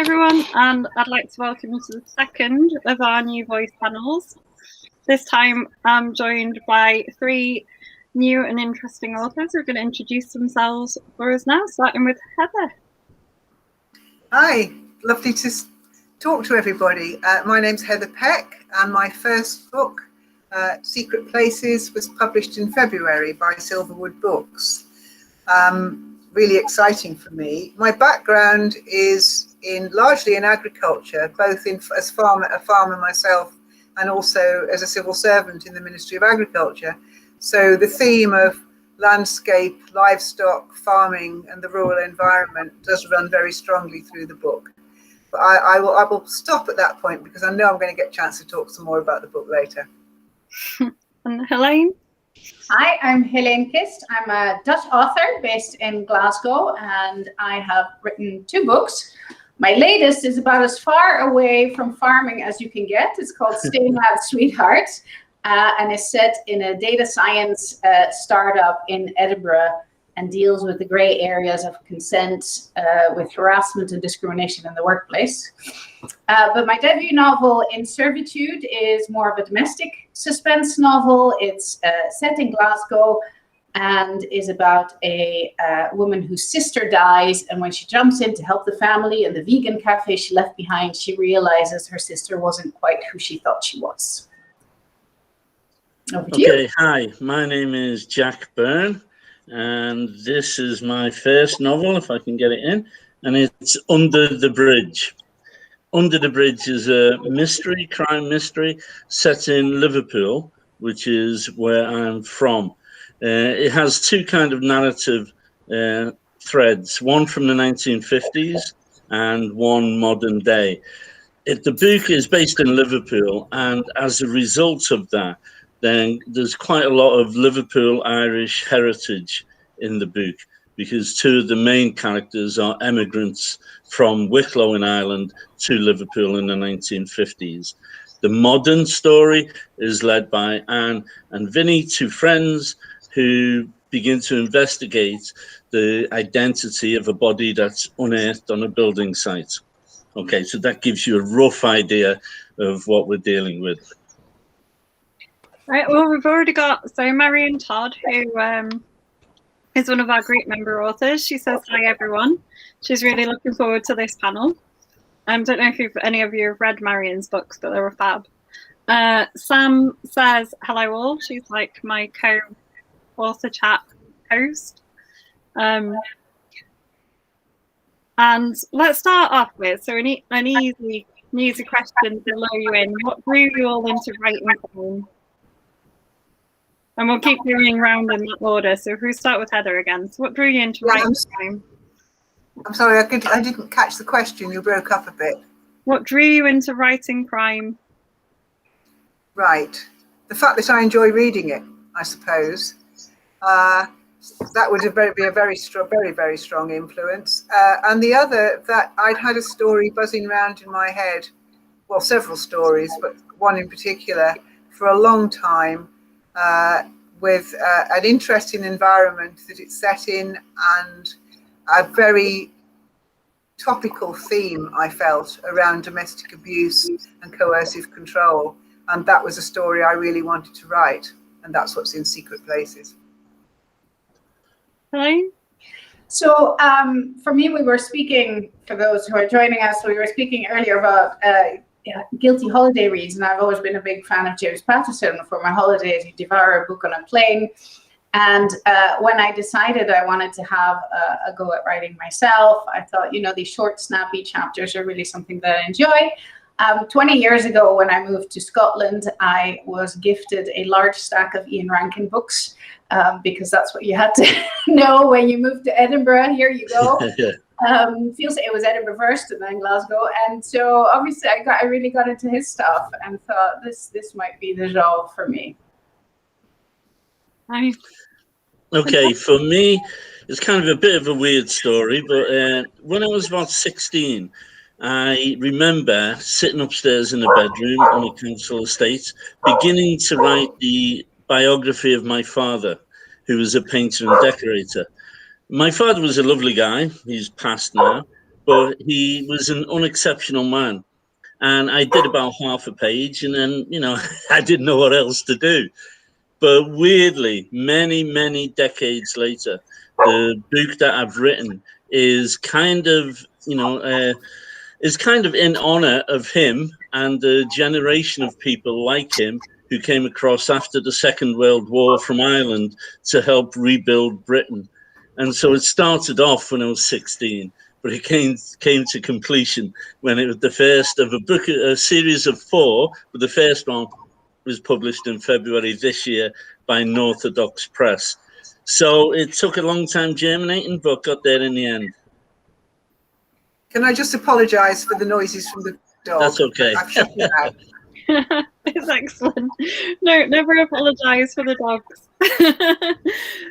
everyone, and I'd like to welcome you to the second of our new voice panels. This time I'm joined by three new and interesting authors who are going to introduce themselves for us now, starting with Heather. Hi, lovely to talk to everybody. My name's Heather Peck, and my first book, Secret Places, was published in February by Silverwood Books. Really exciting for me. My background is largely in agriculture, both as a farmer myself, and also as a civil servant in the Ministry of Agriculture. So the theme of landscape, livestock, farming, and the rural environment does run very strongly through the book. But I will stop at that point because I know I'm going to get a chance to talk some more about the book later. And Heleen? Hi, I'm Heleen Kist. I'm a Dutch author based in Glasgow, and I have written 2 books. My latest is about as far away from farming as you can get. It's called Stay Mad Sweetheart, and is set in a data science startup in Edinburgh and deals with the gray areas of consent with harassment and discrimination in the workplace. But my debut novel, In Servitude, is more of a domestic suspense novel. It's set in Glasgow and is about a woman whose sister dies, and when she jumps in to help the family in the vegan cafe she left behind, she realizes her sister wasn't quite who she thought she was. Over to you. Okay, hi, my name is Jack Byrne, and this is my first novel, if I can get it in, and it's Under the Bridge. Under the Bridge is a crime mystery set in Liverpool, which is where I'm from. It has 2 kind of narrative threads, one from the 1950s and one modern day. The book is based in Liverpool, and as a result of that, then there's quite a lot of Liverpool Irish heritage in the book, because 2 of the main characters are emigrants from Wicklow in Ireland to Liverpool in the 1950s. The modern story is led by Anne and Vinnie, 2 friends who begin to investigate the identity of a body that's unearthed on a building site. Okay, so that gives you a rough idea of what we're dealing with. Right, well, we've already got, so Marion Todd, who is one of our group member authors. She says, hi, everyone. She's really looking forward to this panel. I don't know if any of you have read Marion's books, but they were fab. Sam says, hello all. She's like my co-author chat host. And let's start off with, so an easy question to lure you in. What drew you all into writing crime? And we'll keep going round in that order. So if we start with Heather again. So what drew you into writing crime? I'm sorry, I didn't catch the question. You broke up a bit. What drew you into writing crime? Right. The fact that I enjoy reading it, I suppose. That would be a very strong influence. And the other, that I'd had a story buzzing around in my head, well, several stories, but one in particular, for a long time, with an interesting environment that it's set in, and a very topical theme, I felt, around domestic abuse and coercive control. And that was a story I really wanted to write. And that's what's in Secret Places. Hello? So for me, we were speaking, for those who are joining us, we were speaking earlier about guilty holiday reads, and I've always been a big fan of James Patterson. For my holidays, you devour a book on a plane. And when I decided I wanted to have a go at writing myself, I thought, these short, snappy chapters are really something that I enjoy. 20 years ago, when I moved to Scotland, I was gifted a large stack of Ian Rankin books, because that's what you had to know when you moved to Edinburgh. Here you go. Feels like it was Edinburgh first and then Glasgow. And so obviously I really got into his stuff and thought this might be the genre for me. Okay, for me, it's kind of a bit of a weird story, but when I was about 16, I remember sitting upstairs in a bedroom on a council estate, beginning to write the biography of my father, who was a painter and decorator. My father was a lovely guy. He's passed now, but he was an unexceptional man. And I did about half a page, and then, you know, I didn't know what else to do. But weirdly, many, many decades later, the book that I've written is kind of, you know, is kind of in honor of him and the generation of people like him who came across after the Second World War from Ireland to help rebuild Britain. And so it started off when I was 16, but it came to completion when it was the first of a series of 4, but the first one was published in February this year by Northodox Press. So it took a long time germinating, but got there in the end. Can I just apologise for the noises from the dog? That's okay. I've shut it out. It's excellent. No, never apologise for the dogs.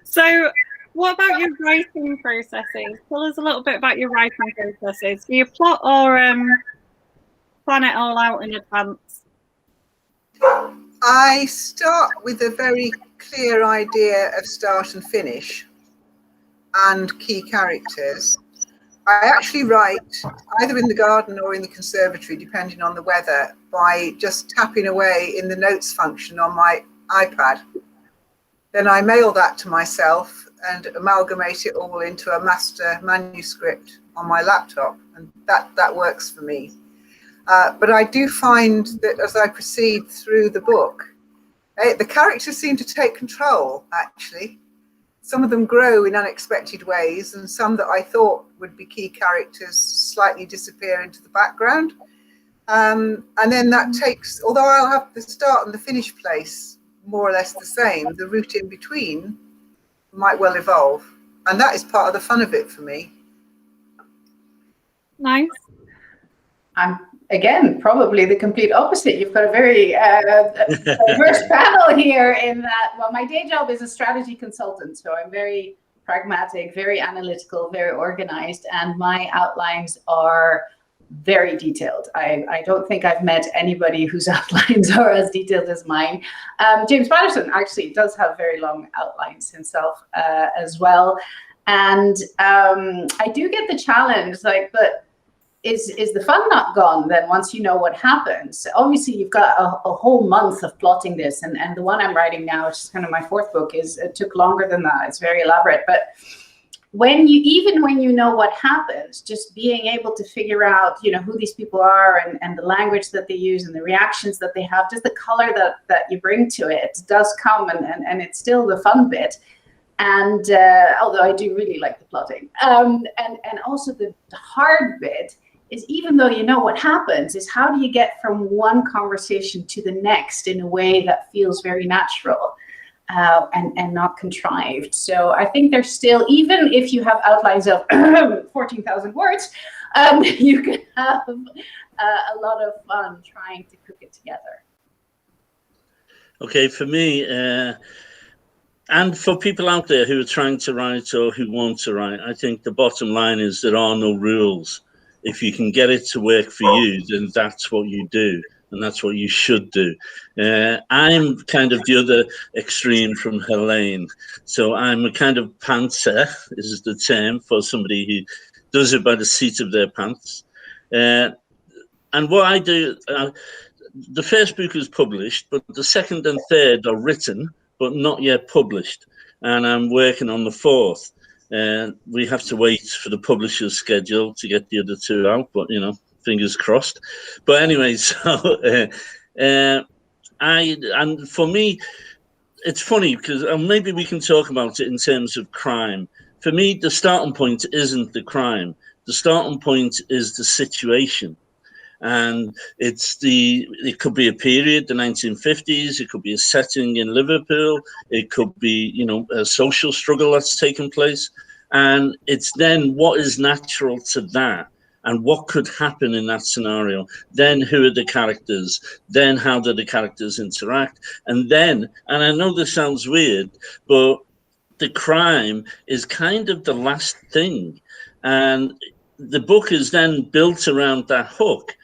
So, what about your writing processes? Tell us a little bit about your writing processes. Do you plot or plan it all out in advance? I start with a very clear idea of start and finish and key characters. I actually write either in the garden or in the conservatory, depending on the weather, by just tapping away in the notes function on my iPad. Then I mail that to myself and amalgamate it all into a master manuscript on my laptop, and that works for me. But I do find that as I proceed through the book, the characters seem to take control, actually. Some of them grow in unexpected ways, and some that I thought would be key characters slightly disappear into the background. And then that takes, although I'll have the start and the finish place more or less the same, the route in between might well evolve. And that is part of the fun of it for me. Nice. I'm, again, probably the complete opposite. You've got a very diverse panel here in that, well, my day job is a strategy consultant, so I'm very pragmatic, very analytical, very organized, and my outlines are very detailed. I don't think I've met anybody whose outlines are as detailed as mine. James Patterson actually does have very long outlines himself as well. And I do get the challenge, like, but is the fun not gone then once you know what happens? Obviously, you've got a whole month of plotting this, and the one I'm writing now, which is kind of my 4th book, it took longer than that. It's very elaborate, but even when you know what happens, just being able to figure out, you know, who these people are and the language that they use and the reactions that they have, just the color that you bring to it does come, and it's still the fun bit. And although I do really like the plotting, and also the hard bit is, even though you know what happens, is how do you get from one conversation to the next in a way that feels very natural and not contrived. So I think there's still, even if you have outlines of 14,000 words, you can have a lot of fun trying to cook it together. Okay, for me, and for people out there who are trying to write or who want to write, I think the bottom line is there are no rules. If you can get it to work for you, then that's what you do, and that's what you should do. I'm kind of the other extreme from Heleen. So I'm a kind of pantser, is the term for somebody who does it by the seat of their pants. And what I do, the first book is published, but the second and third are written, but not yet published. And I'm working on the 4th. We have to wait for the publisher's schedule to get the other 2 out, but, you know, fingers crossed. But anyway, so and for me, it's funny because maybe we can talk about it in terms of crime. For me, the starting point isn't the crime. The starting point is the situation. And it could be a period, the 1950s, it could be a setting in Liverpool, it could be, you know, a social struggle that's taken place. And it's then what is natural to that and what could happen in that scenario. Then who are the characters? Then how do the characters interact? And then, and I know this sounds weird, but the crime is kind of the last thing. And the book is then built around that hook.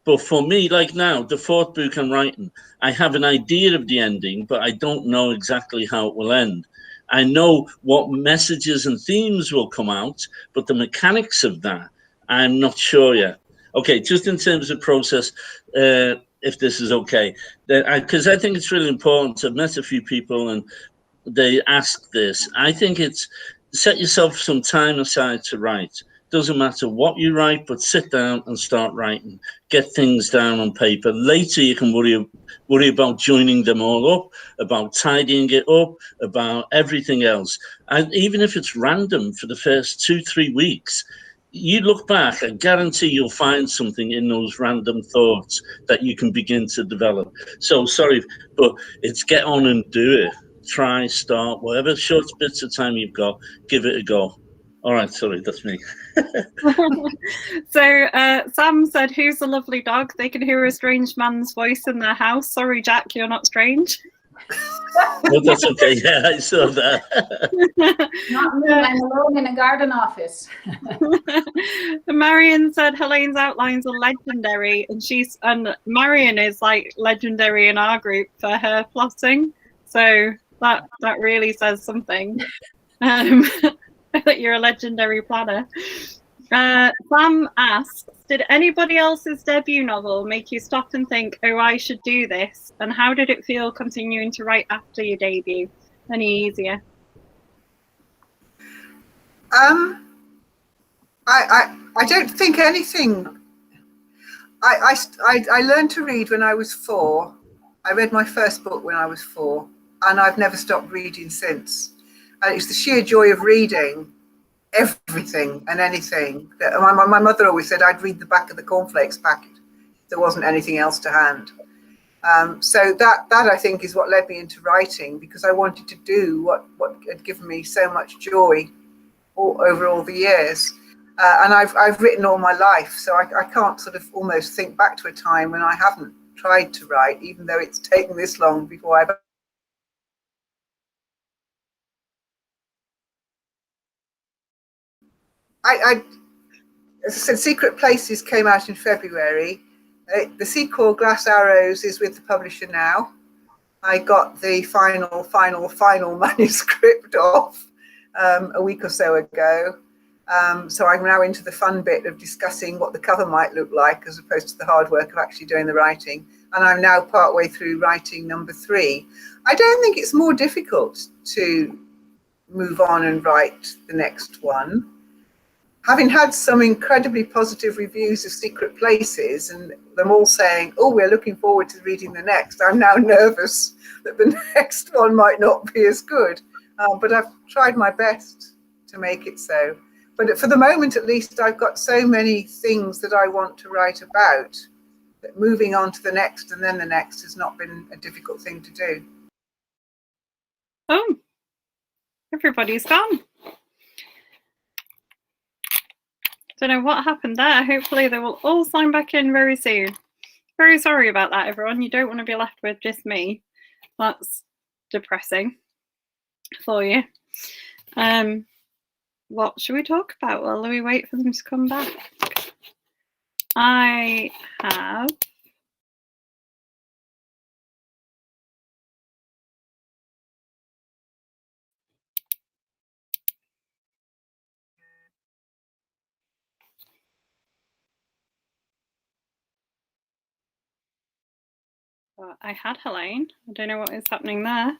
But for me, like now, the 4th book I'm writing, I have an idea of the ending, but I don't know exactly how it will end. I know what messages and themes will come out, but the mechanics of that, I'm not sure yet. Okay, just in terms of process, if this is okay, because I think it's really important. I've met a few people and they ask this. I think it's set yourself some time aside to write. Doesn't matter what you write, but sit down and start writing. Get things down on paper. Later, you can worry about joining them all up, about tidying it up, about everything else. And even if it's random for the first 2-3 weeks, you look back, I guarantee you'll find something in those random thoughts that you can begin to develop. So sorry, but it's get on and do it. Try, start, whatever short bits of time you've got, give it a go. All right, sorry, that's me. So Sam said, "Who's the lovely dog? They can hear a strange man's voice in their house." Sorry, Jack, you're not strange. Well, that's okay. Yeah, I saw that. Not me, I'm alone in a garden office. Marion said Helene's outlines are legendary, and Marion is like legendary in our group for her plotting. So that really says something. That you're a legendary planner. Sam asks, did anybody else's debut novel make you stop and think, oh, I should do this? And how did it feel continuing to write after your debut? Any easier? I don't think anything. I learned to read when I was 4. I read my first book when I was 4, and I've never stopped reading since. And it's the sheer joy of reading everything and anything. That my mother always said I'd read the back of the cornflakes packet if there wasn't anything else to hand. So that I think is what led me into writing, because I wanted to do what had given me so much joy over all the years. And I've written all my life, so I can't sort of almost think back to a time when I haven't tried to write, even though it's taken this long before I've. As I said, Secret Places came out in February. The sequel, Glass Arrows, is with the publisher now. I got the final manuscript off a week or so ago. So I'm now into the fun bit of discussing what the cover might look like, as opposed to the hard work of actually doing the writing. And I'm now partway through writing number 3. I don't think it's more difficult to move on and write the next one. Having had some incredibly positive reviews of Secret Places and them all saying, oh, we're looking forward to reading the next, I'm now nervous that the next one might not be as good. But I've tried my best to make it so. But for the moment, at least, I've got so many things that I want to write about that moving on to the next and then the next has not been a difficult thing to do. Oh, everybody's gone. Don't know what happened there. Hopefully they will all sign back in very soon. Very sorry about that, everyone. You don't want to be left with just me. That's depressing for you. What should we talk about while we wait for them to come back? I have I had Helene. I don't know what is happening there.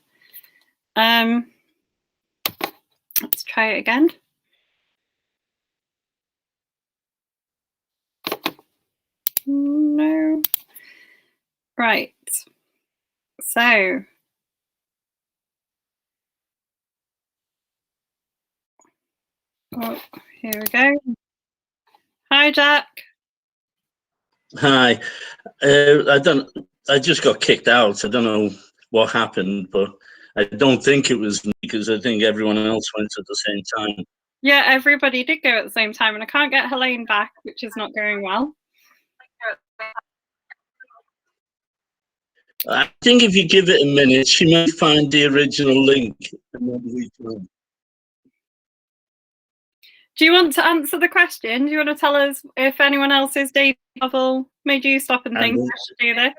Let's try it again. No. Right. So here we go. Hi, Jack. Hi. I just got kicked out. I don't know what happened, but I don't think it was me, because I think everyone else went at the same time. Yeah, everybody did go at the same time, and I can't get Helene back, which is not going well. I think if you give it a minute, she might find the original link and then rejoin. Do you want to answer the question? Do you want to tell us if anyone else's debut novel made you stop and think, I should do this?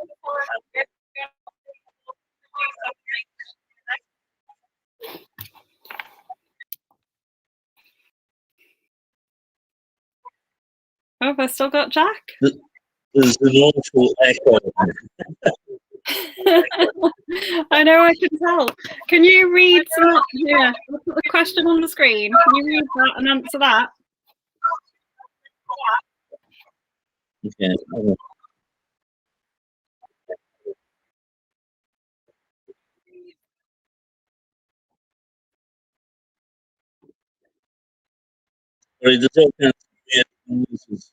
Oh, have I still got Jack? There's an awful echo. I know, I can tell. Can you read some? Yeah, I'll put the question on the screen. Can you read that and answer that? Okay. Sorry, there's all kinds of weird noises.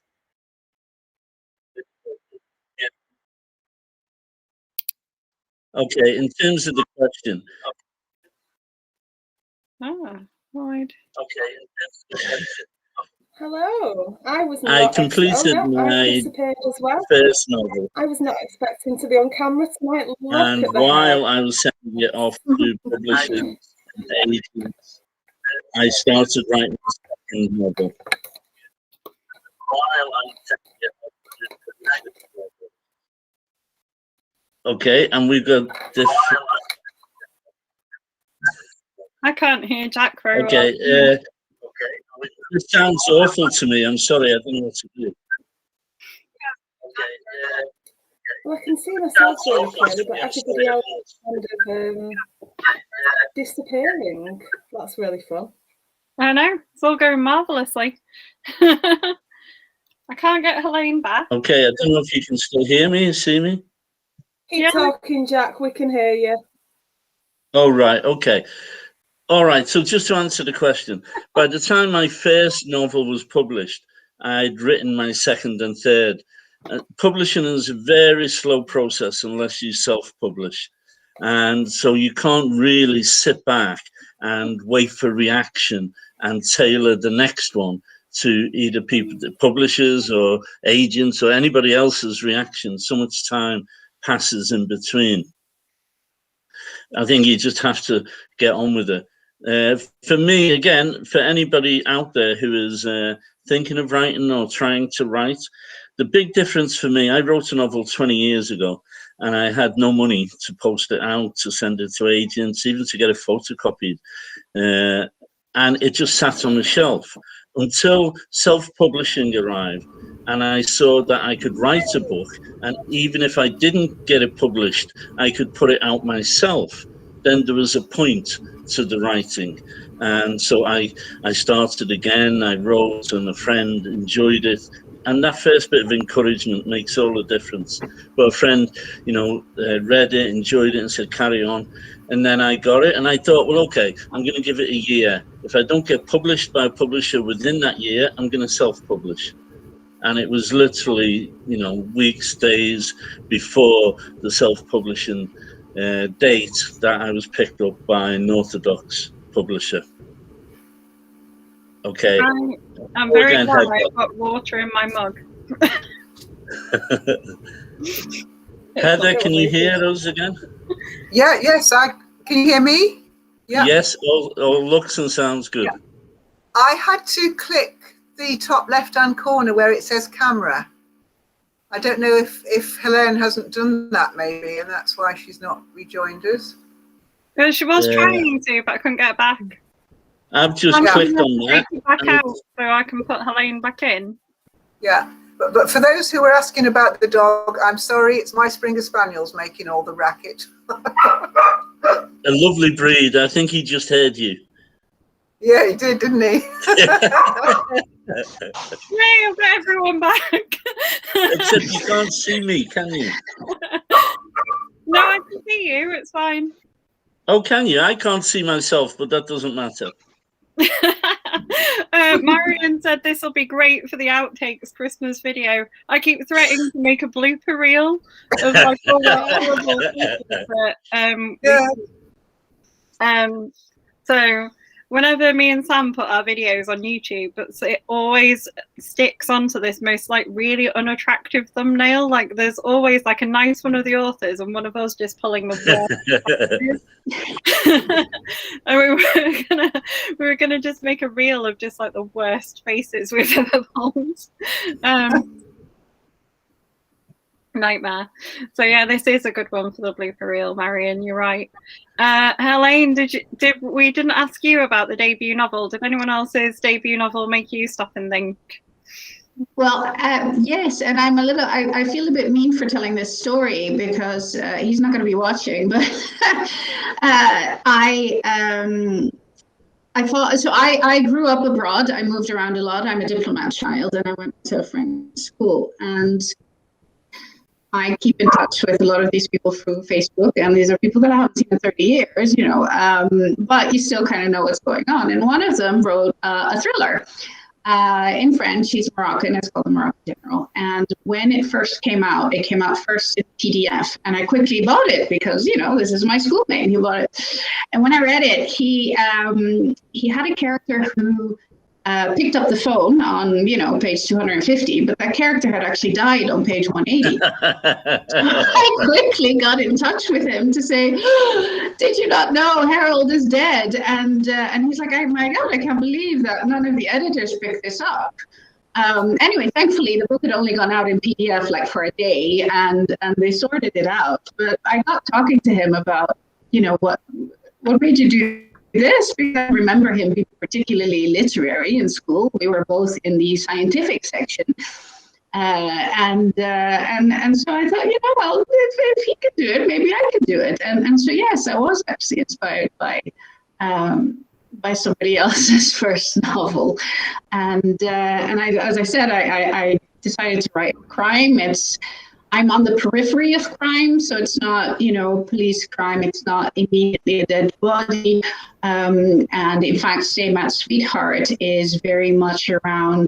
Okay, in terms of the question. Ah, right. Okay. Hello. I completed my disappeared as well. first novel, I was not expecting to be on camera tonight. Look and at the while I was sending it off to publishers and agents, I started writing the second novel. Okay, and we've got different. I can't hear Jack very well. Okay, this sounds awful to me. I'm sorry, I don't know what to do. Well, I can see myself really clearly, but everybody else is kind of disappearing. That's really fun. I know, it's all going marvellously. I can't get Heleen back. Okay, I don't know if you can still hear me and see me. Keep talking, Jack. We can hear you. Oh, right. Okay. All right. So just to answer the question, by the time my first novel was published, I'd written my second and third. Publishing is a very slow process unless you self-publish. And so you can't really sit back and wait for reaction and tailor the next one to either people, the publishers or agents or anybody else's reaction. So much time passes in between. I think you just have to get on with it. For me, again, for anybody out there who is thinking of writing or trying to write, the big difference for me, I wrote a novel 20 years ago and I had no money to post it out, to send it to agents, even to get it photocopied. And it just sat on the shelf until self-publishing arrived. And I saw that I could write a book, and even if I didn't get it published, I could put it out myself. Then there was a point to the writing. And so I started again, I wrote, and a friend enjoyed it. And that first bit of encouragement makes all the difference. But a friend, read it, enjoyed it, and said, carry on. And then I got it, and I thought, well, okay, I'm going to give it a year. If I don't get published by a publisher within that year, I'm going to self-publish. And it was literally, weeks, days before the self-publishing date that I was picked up by an orthodox publisher. Okay. I'm very glad I got water in my mug. Heather, can you hear us again? Yeah, yes, can you hear me? Yeah. Yes, all looks and sounds good. Yeah. I had to click the top left-hand corner where it says camera. I don't know if Heleen hasn't done that maybe, and that's why she's not rejoined us. Well, she was trying to, but I couldn't get back. I've just clicked on that. Back out so I can put Heleen back in. Yeah, but for those who are asking about the dog, I'm sorry, it's my Springer Spaniel's making all the racket. A lovely breed. I think he just heard you. Yeah, he did, didn't he? Yay, I've got everyone back. Except you can't see me, can you? No, I can see you. It's fine. Oh, can you? I can't see myself, but that doesn't matter. Marion said this will be great for the outtakes Christmas video. I keep threatening to make a blooper reel of like all the so whenever me and Sam put our videos on YouTube, it always sticks onto this most really unattractive thumbnail. Like there's always like a nice one of the authors and one of us just pulling the and we were gonna just make a reel of just like the worst faces we've ever pulled. Nightmare. So yeah, this is a good one for the blooper reel, Marion. You're right. Heleen, we didn't ask you about the debut novel. Did anyone else's debut novel make you stop and think? Well, yes, and I'm a little. I feel a bit mean for telling this story because he's not going to be watching. But I thought so. I grew up abroad. I moved around a lot. I'm a diplomat child, and I went to a French school. And I keep in touch with a lot of these people through Facebook, and these are people that I haven't seen in 30 years, you know. But you still kind of know what's going on. And one of them wrote a thriller. In French. He's Moroccan. It's called The Moroccan General. And when it came out first in PDF. And I quickly bought it because, you know, this is my schoolmate. He bought it. And when I read it, he had a character who picked up the phone on, you know, page 250, but that character had actually died on page 180. I quickly got in touch with him to say, did you not know Harold is dead? And he's like, oh my God, I can't believe that none of the editors picked this up. Anyway, thankfully, the book had only gone out in PDF like for a day, and they sorted it out. But I got talking to him about, you know, what made you do this, because I remember him being particularly literary in school. We were both in the scientific section. And so I thought, you know, well, if he could do it, maybe I could do it. And so, yes, I was actually inspired by somebody else's first novel. And I, as I said, I decided to write crime. I'm on the periphery of crime, so it's not, you know, police crime. It's not immediately a dead body. And in fact, Stay Mad Sweetheart is very much around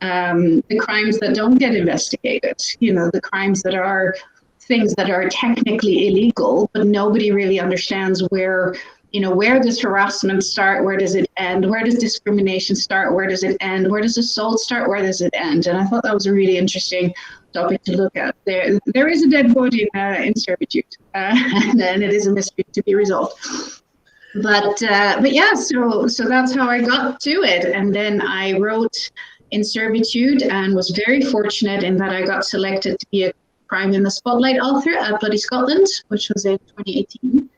the crimes that don't get investigated. You know, the crimes that are things that are technically illegal, but nobody really understands where, you know, where does harassment start? Where does it end? Where does discrimination start? Where does it end? Where does assault start? Where does it end? And I thought that was a really interesting topic to look at. There is a dead body in servitude, and it is a mystery to be resolved. But yeah, so that's how I got to it. And then I wrote In Servitude and was very fortunate in that I got selected to be a Crime in the Spotlight author at Bloody Scotland, which was in 2018.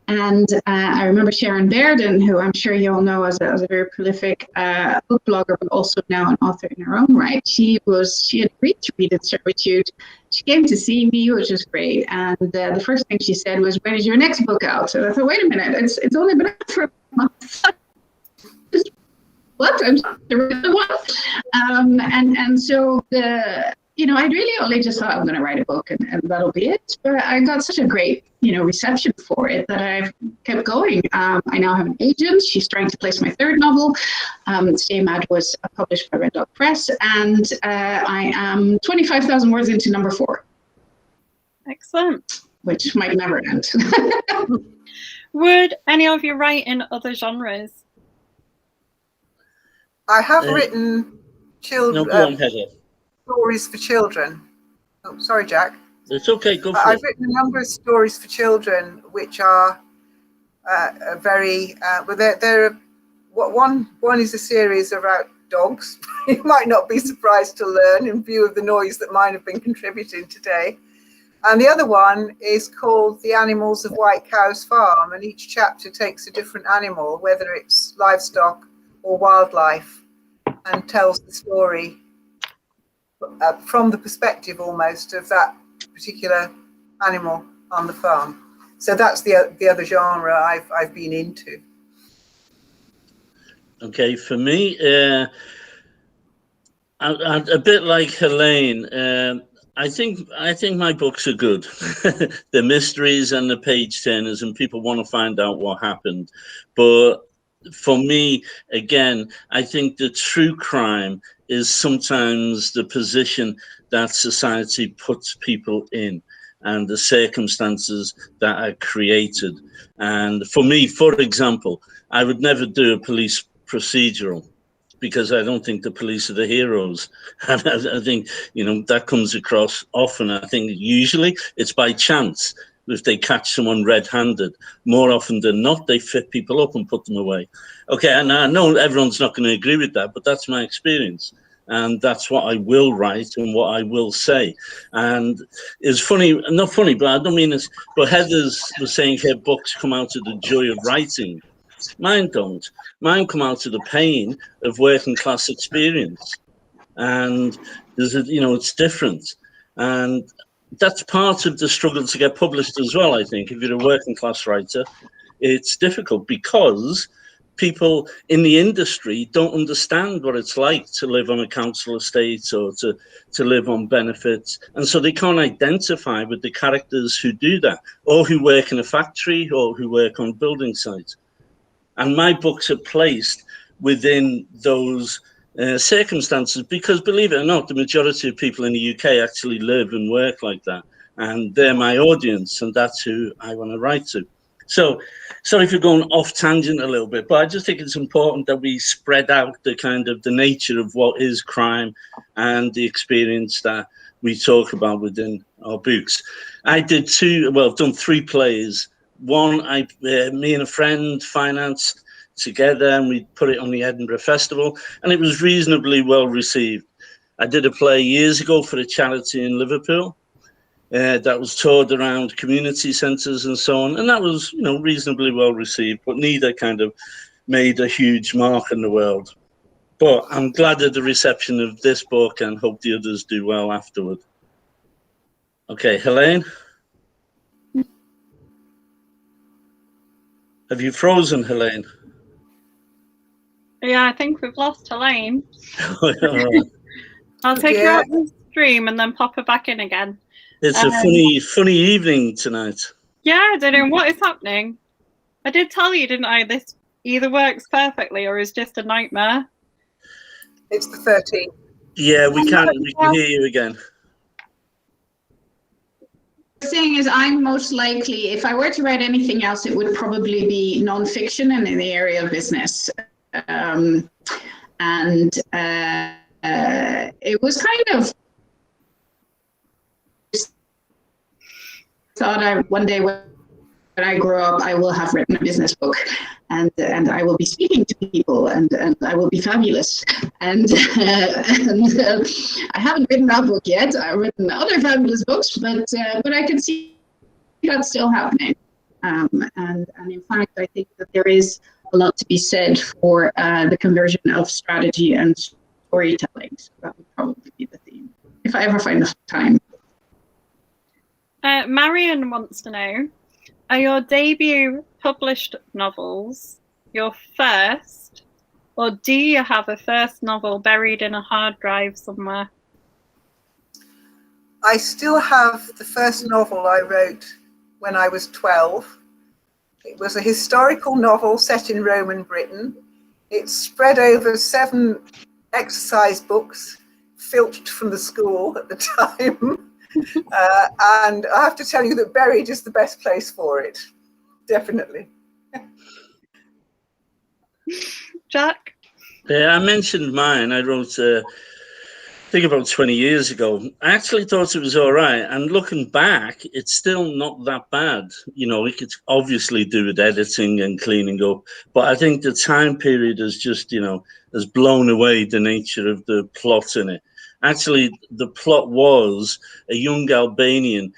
And I remember Sharon Bairden, who I'm sure you all know as a very prolific book blogger, but also now an author in her own right. She had agreed to read In Servitude. She came to see me, which was great. And the first thing she said was, "When is your next book out?" And I thought, wait a minute, it's only been out for a month. What? I'm the one. And so you know, I really only just thought I'm going to write a book and that'll be it. But I got such a great, you know, reception for it that I've kept going. I now have an agent. She's trying to place my third novel. Stay Mad was published by Red Dog Press, and I am 25,000 words into number 4. Excellent. Which might never end. Would any of you write in other genres? I have written children. No, go on, Heather. Stories for children. Oh, sorry, Jack. It's okay, go for I've it. written a number of stories for children, which are very. Well, they're one is a series about dogs. You might not be surprised to learn in view of the noise that mine have been contributing today. And the other one is called The Animals of White Cow's Farm, and each chapter takes a different animal, whether it's livestock or wildlife, and tells the story from the perspective almost of that particular animal on the farm. So that's the other genre I've been into. Okay, for me, a bit like Heleen, I think my books are good. The mysteries and the page turners, and people want to find out what happened. But for me, again, I think the true crime is sometimes the position that society puts people in and the circumstances that are created. And for me, for example, I would never do a police procedural because I don't think the police are the heroes. And I think, you know, that comes across often. I think usually it's by chance. If they catch someone red-handed, more often than not, they fit people up and put them away. Okay, and I know everyone's not going to agree with that, but that's my experience. And that's what I will write and what I will say. And it's funny, not funny, but I don't mean this, but Heather was saying her books come out of the joy of writing. Mine don't. Mine come out of the pain of working class experience. and there's a, it's different, and that's part of the struggle to get published as well. I think if you're a working class writer, it's difficult because people in the industry don't understand what it's like to live on a council estate or to live on benefits. And so they can't identify with the characters who do that, or who work in a factory, or who work on building sites. And my books are placed within those circumstances because, believe it or not, the majority of people in the UK actually live and work like that. And they're my audience, and that's who I want to write to. So, sorry for going off tangent a little bit, but I just think it's important that we spread out the kind of the nature of what is crime and the experience that we talk about within our books. I did I've done 3 plays. One, me and a friend financed together, and we put it on the Edinburgh Festival, and it was reasonably well received. I did a play years ago for a charity in Liverpool. That was toured around community centres and so on, and that was, reasonably well received, but neither kind of made a huge mark in the world. But I'm glad at the reception of this book and hope the others do well afterward. Okay, Heleen? Have you frozen, Heleen? Yeah, I think we've lost Heleen. I'll take her out of the stream and then pop her back in again. It's a funny evening tonight. Yeah, I don't know what is happening. I did tell you, didn't I? This either works perfectly or is just a nightmare. It's the 13th. Yeah, we can hear you again. The thing is, I'm most likely, if I were to write anything else, it would probably be non-fiction and in the area of business. It was kind of thought one day when I grow up, I will have written a business book, and I will be speaking to people, and I will be fabulous. And I haven't written that book yet. I've written other fabulous books, but I can see that's still happening. And in fact, I think that there is a lot to be said for the conversion of strategy and storytelling. So that would probably be the theme, if I ever find the time. Marion wants to know, are your debut published novels your first, or do you have a first novel buried in a hard drive somewhere? I still have the first novel I wrote when I was 12. It was a historical novel set in Roman Britain. It's spread over 7 exercise books filched from the school at the time. And I have to tell you that buried is the best place for it. Definitely. Jack? Yeah, I mentioned mine. I wrote, I think about 20 years ago. I actually thought it was all right. And looking back, it's still not that bad. We could obviously do with editing and cleaning up. But I think the time period has just, has blown away the nature of the plot in it. Actually, the plot was a young Albanian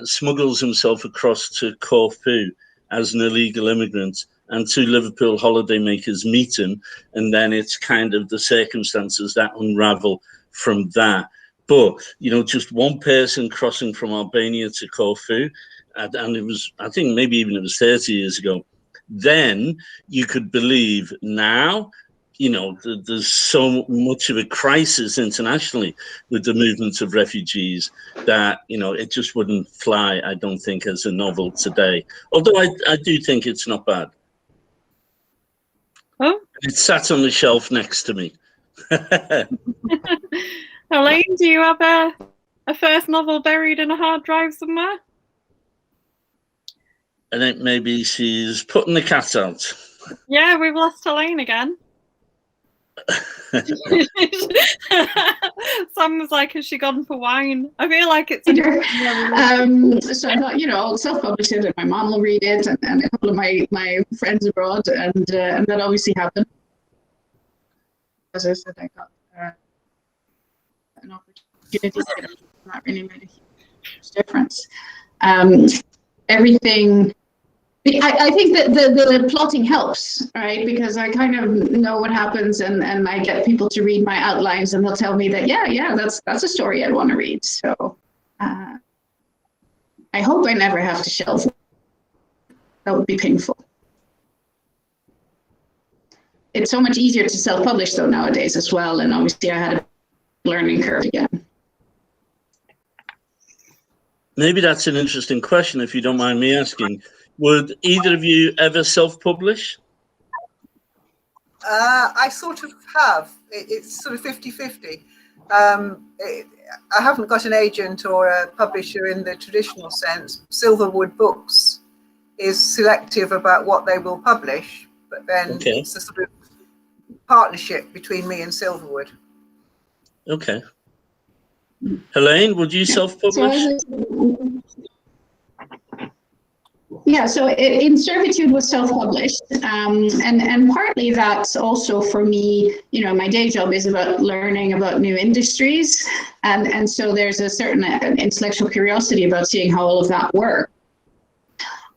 smuggles himself across to Corfu as an illegal immigrant, and 2 Liverpool holidaymakers meet him, and then it's kind of the circumstances that unravel from that. But, just one person crossing from Albania to Corfu, and it was, I think maybe even it was 30 years ago, then you could believe now, there's so much of a crisis internationally with the movement of refugees that, it just wouldn't fly, I don't think, as a novel today. Although I do think it's not bad. Oh. It sat on the shelf next to me. Heleen, do you have a first novel buried in a hard drive somewhere? I think maybe she's putting the cat out. Yeah, we've lost Heleen again. Sam was like, has she gone for wine? I feel like it's so I thought, I'll self-publish it and my mom will read it, and a couple of my friends abroad, and that obviously happened. As I said, I got an opportunity that not really made a huge difference. Everything I think that the plotting helps, right? Because I kind of know what happens, and I get people to read my outlines, and they'll tell me that yeah, that's a story I'd want to read. So I hope I never have to shelve. That would be painful. It's so much easier to self-publish though nowadays as well, and obviously I had a learning curve again. Maybe that's an interesting question, if you don't mind me asking. Would either of you ever self-publish? I sort of have. It's sort of 50-50. I haven't got an agent or a publisher in the traditional sense. Silverwood Books is selective about what they will publish, but then it's a sort of partnership between me and Silverwood. Okay. Heleen, would you self-publish? Yeah, so In Servitude was self-published, and partly that's also for me, you know, my day job is about learning about new industries, and so there's a certain intellectual curiosity about seeing how all of that works.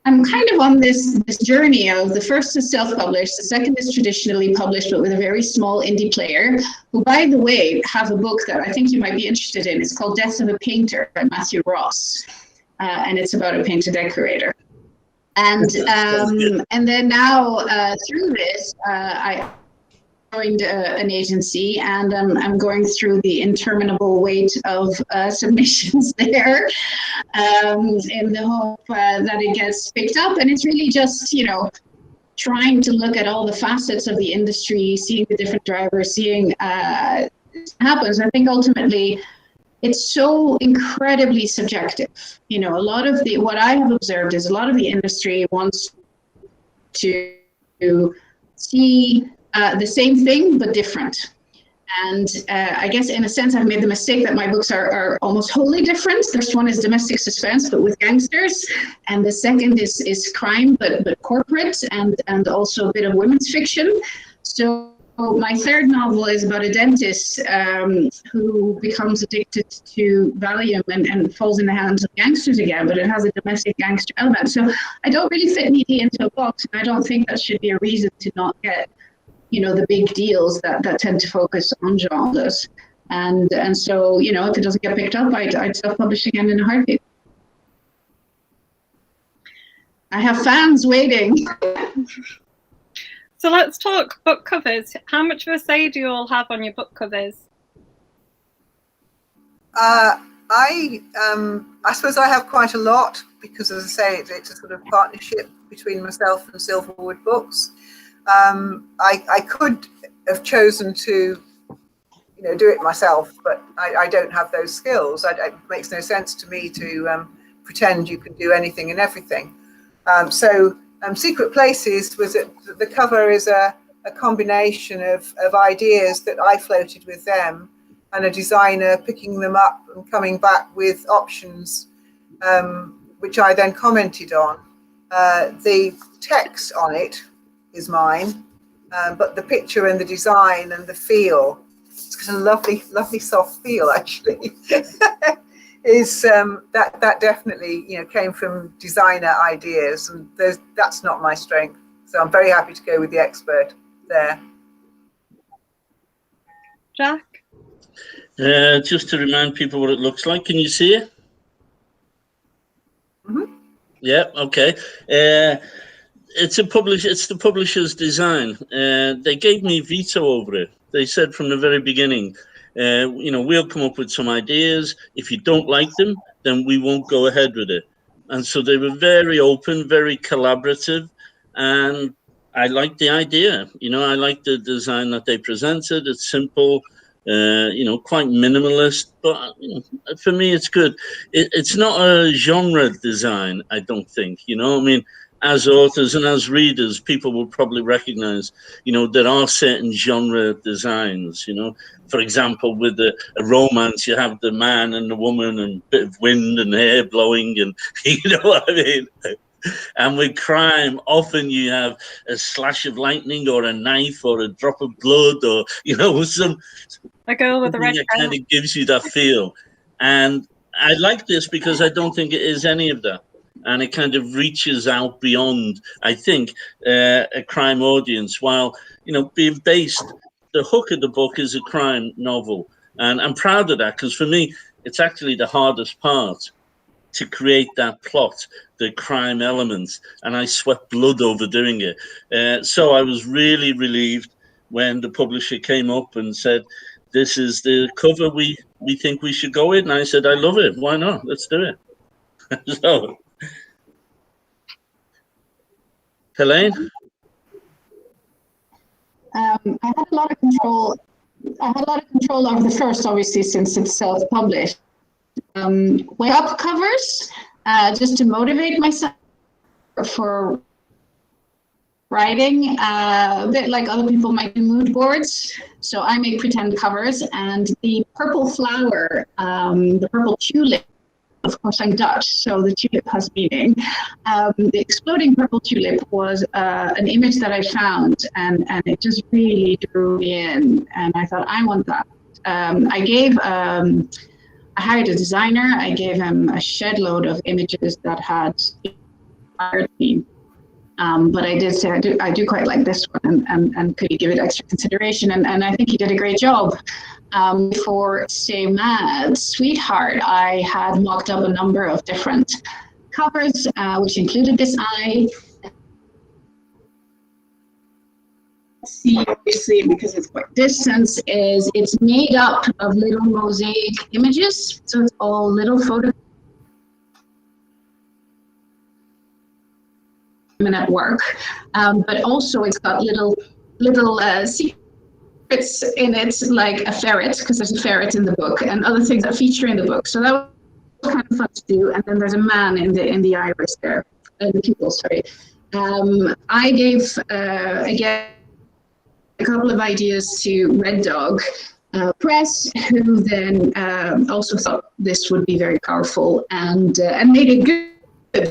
I'm kind of on this journey of the first is self-published, the second is traditionally published, but with a very small indie player, who, by the way, have a book that I think you might be interested in. It's called Death of a Painter by Matthew Ross, and it's about a painter decorator. And then now through this, I joined an agency, and I'm going through the interminable wait of submissions there, in the hope that it gets picked up. And it's really just, you know, trying to look at all the facets of the industry, seeing the different drivers, seeing what happens. I think ultimately it's so incredibly subjective. You know, a lot of what I have observed is a lot of the industry wants to see the same thing, but different. And I guess in a sense, I've made the mistake that my books are almost wholly different. The first one is domestic suspense, but with gangsters. And the second is crime, but corporate, and also a bit of women's fiction. So my third novel is about a dentist who becomes addicted to Valium and falls in the hands of gangsters again, but it has a domestic gangster element. So I don't really fit neatly into a box, and I don't think that should be a reason to not get, you know, the big deals that tend to focus on genres. And so, you know, if it doesn't get picked up, I'd self-publish again in a heartbeat. I have fans waiting. So let's talk book covers. How much of a say do you all have on your book covers? I suppose I have quite a lot, because, as I say, it's a sort of partnership between myself and Silverwood Books. I could have chosen to, you know, do it myself, but I don't have those skills. It makes no sense to me to pretend you can do anything and everything. Secret Places was the cover is a combination of ideas that I floated with them, and a designer picking them up and coming back with options, which I then commented on. The text on it is mine, but the picture and the design and the feel, it's got a lovely soft feel actually. Is that definitely, you know, came from designer ideas, and that's not my strength. So I'm very happy to go with the expert there. Jack? Just to remind people what it looks like, can you see it? Mm-hmm. Yeah, okay. It's the publisher's design. They gave me veto over it. They said from the very beginning, you know, we'll come up with some ideas. If you don't like them, then we won't go ahead with it. And so they were very open, very collaborative, and I liked the idea. You know, I liked the design that they presented. It's simple, you know, quite minimalist, but you know, for me, it's good. It's not a genre design, I don't think. You know, I mean, as authors and as readers, people will probably recognize, you know, there are certain genre designs, you know. For example, with a romance, you have the man and the woman and a bit of wind and hair blowing, and you know what I mean? And with crime, often you have a slash of lightning or a knife or a drop of blood, or, you know, A girl with a red that kind of gives you that feel. And I like this because I don't think it is any of that. and it kind of reaches out beyond, I think, a crime audience, while, you know, being based, the hook of the book is a crime novel. And I'm proud of that, because for me, it's actually the hardest part, to create that plot, the crime elements, and I sweat blood over doing it. So I was really relieved when the publisher came up and said, this is the cover we think we should go with. And I said, I love it. Why not? Let's do it. So, Heleen? I had a lot of control. I had a lot of control over the first, obviously, since it's self-published. Way up covers, just to motivate myself for writing, a bit like other people might do mood boards. So I make pretend covers, and the purple flower, the purple tulip, of course I'm Dutch, so the tulip has meaning. The exploding purple tulip was an image that I found, and it just really drew me in, and I thought, I want that. I hired a designer. I gave him a shed load of images that had inspired me. But I did say, I do quite like this one, and could you give it extra consideration? And I think he did a great job. For Stay Mad, Sweetheart, I had mocked up a number of different covers, which included this eye. See, obviously, because it's quite distance, it's made up of little mosaic images. So it's all little photos. At work, but also it's got little secrets in it, like a ferret, because there's a ferret in the book, and other things that feature in the book. So that was kind of fun to do. And then there's a man in the iris there, the pupil. Sorry. I gave again a couple of ideas to Red Dog Press, who then also thought this would be very powerful, and made it good.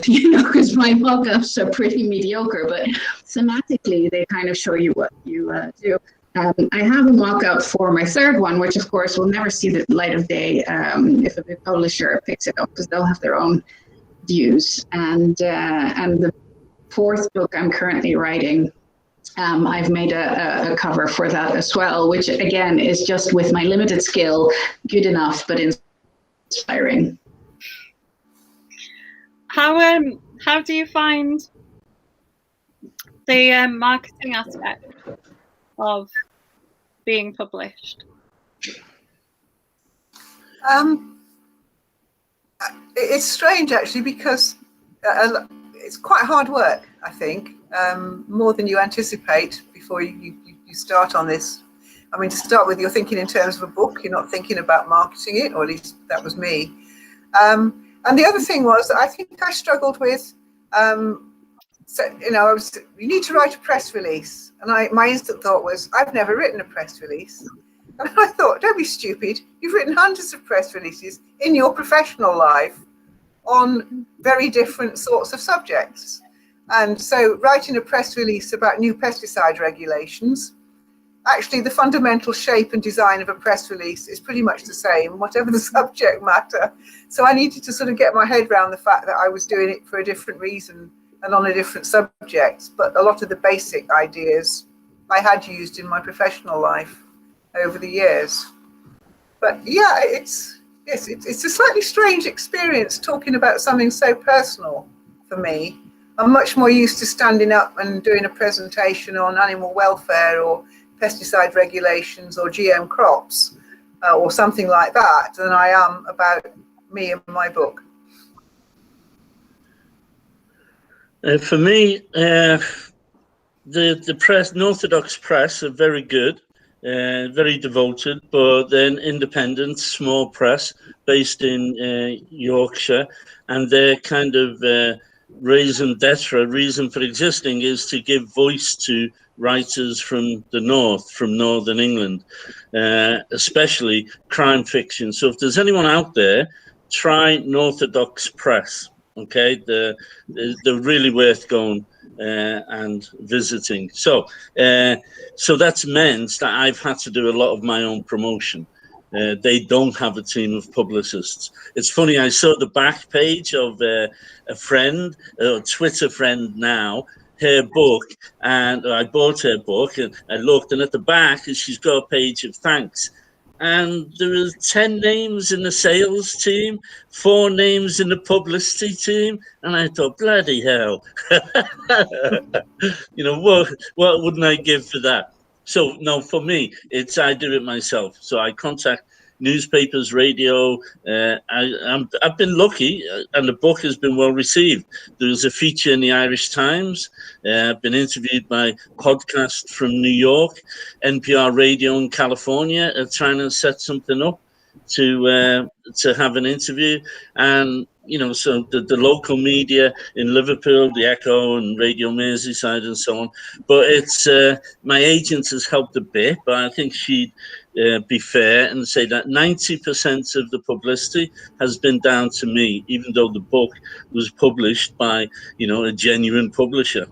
You know, because my mock-ups are pretty mediocre, but thematically they kind of show you what you do. I have a mock-up for my third one, which of course will never see the light of day if a big publisher picks it up, because they'll have their own views. And the fourth book I'm currently writing, I've made a cover for that as well, which again is just, with my limited skill, good enough but inspiring. How do you find the marketing aspect of being published? It's strange actually, because it's quite hard work, I think, more than you anticipate before you start on this. I mean, to start with, you're thinking in terms of a book, you're not thinking about marketing it, or at least that was me. And the other thing was, I think I struggled with, so, you know, you need to write a press release. And my instant thought was, I've never written a press release. And I thought, don't be stupid. You've written hundreds of press releases in your professional life on very different sorts of subjects. And so writing a press release about new pesticide regulations, actually the fundamental shape and design of a press release is pretty much the same, whatever the subject matter. So I needed to sort of get my head around the fact that I was doing it for a different reason and on a different subject. But a lot of the basic ideas I had used in my professional life over the years. But yeah, it's a slightly strange experience talking about something so personal for me. I'm much more used to standing up and doing a presentation on animal welfare or pesticide regulations or GM crops or something like that than I am about me and my book. For me, the press, Unorthodox press, are very good, very devoted, but then independent, small press based in Yorkshire, and their kind of raison d'etre, reason for existing, is to give voice to writers from the north, from Northern England, especially crime fiction. So if there's anyone out there, try Unorthodox Press. Okay, they're really worth going and visiting. So that's meant that I've had to do a lot of my own promotion. They don't have a team of publicists. It's funny, I saw the back page of a friend, a Twitter friend now, her book, and I bought her book, and I looked, and at the back, she's got a page of thanks. And there was 10 names in the sales team, 4 names in the publicity team, and I thought, bloody hell, you know, what wouldn't I give for that? So no, for me, I do it myself. So I contact newspapers, radio. I've been lucky, and the book has been well received. There was a feature in the Irish Times. I've been interviewed by podcast from New York, NPR radio in California, trying to set something up to have an interview. And you know, so the local media in Liverpool, the Echo and Radio Merseyside and so on. But it's my agent has helped a bit, but I think she'd be fair and say that 90% of the publicity has been down to me, even though the book was published by, you know, a genuine publisher.